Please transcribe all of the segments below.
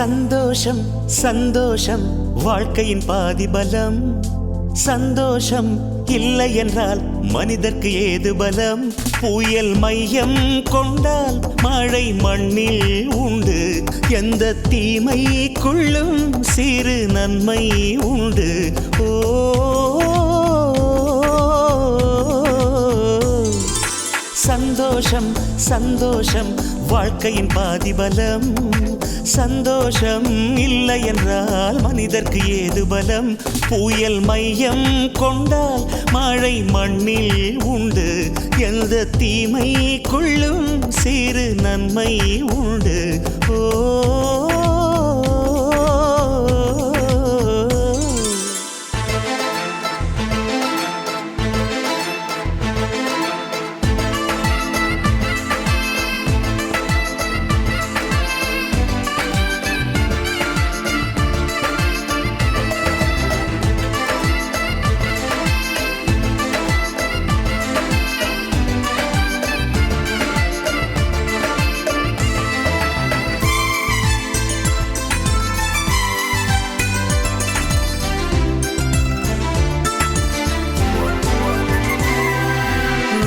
சந்தோஷம் சந்தோஷம் வாழ்க்கையின் பாதி பலம். சந்தோஷம் இல்லை என்றால் மனிதர்க்கு ஏது பலம்? புயல் மையம் கொண்டால் மழை மண்ணில் உண்டு. எந்த தீமைக்குள்ளும் சிறு நன்மை உண்டு. ஓ சந்தோஷம் சந்தோஷம் வாழ்க்கையின் பாதி பலம். சந்தோஷம் இல்லை என்றால் மனிதர்க்கு ஏது பலம்? புயல் மையம் கொண்டால் மழை மண்ணில் உண்டு. எந்த தீமைக்குள்ளும் சிறு நன்மை உண்டு. ஓ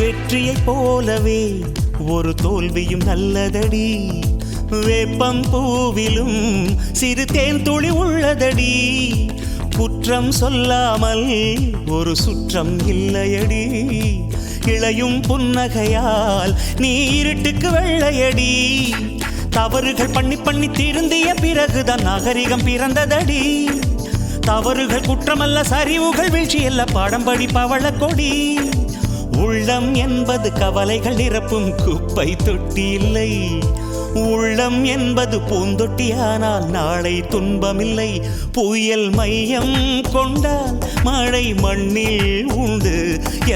வெற்றியைப் போலவே ஒரு தோல்வியும் நல்லதடி. வேப்பம் பூவிலும் சிறு தேன் துளி உள்ளதடி. குற்றம் சொல்லாமல் ஒரு சுற்றம் இல்லையடி. இளையும் புன்னகையால் நீ இருட்டுக்கு வெள்ளையடி. தவறுகள் பண்ணி பண்ணி திருந்திய பிறகுதான் நாகரிகம் பிறந்ததடி. தவறுகள் குற்றமல்ல, சரிவுகள் வீழ்ச்சியல்ல, பாடம்படி பவள கொடி. உள்ளம் என்பது கவலைகள் நிரப்பும் குப்பை தொட்டி இல்லை. உள்ளம் என்பது பூந்தொட்டியானால் நாளை துன்பமில்லை. புயல் மையம் கொண்டால் மழை மண்ணில் உண்டு.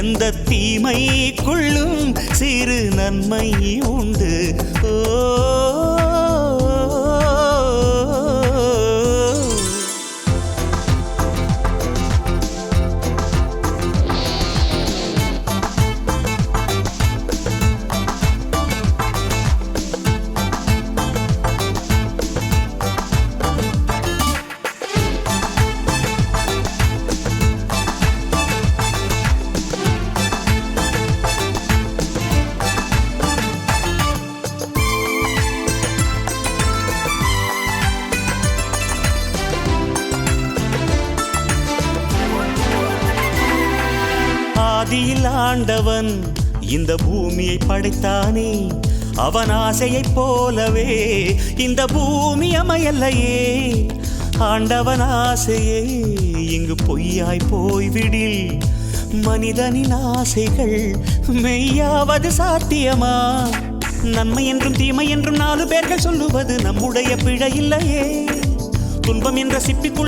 எந்த தீமைக்குள்ளும் சிறு நன்மை உண்டு. ஓ ஆதியில் ஆண்டவன் இந்த பூமியை படைத்தானே. அவன் ஆசையைப் போலவே இந்த பூமி அமையல்லையே. ஆண்டவன் ஆசையே இங்கு பொய்யாய் போய்விடில். மனிதனின் ஆசைகள் மெய்யாவது சாத்தியமா? நன்மை என்றும் தீமை என்றும் 4 பேர்கள் சொல்லுவது நம்முடைய பிழை இல்லையே. துன்பம் என்ற சிப்பிக்குள்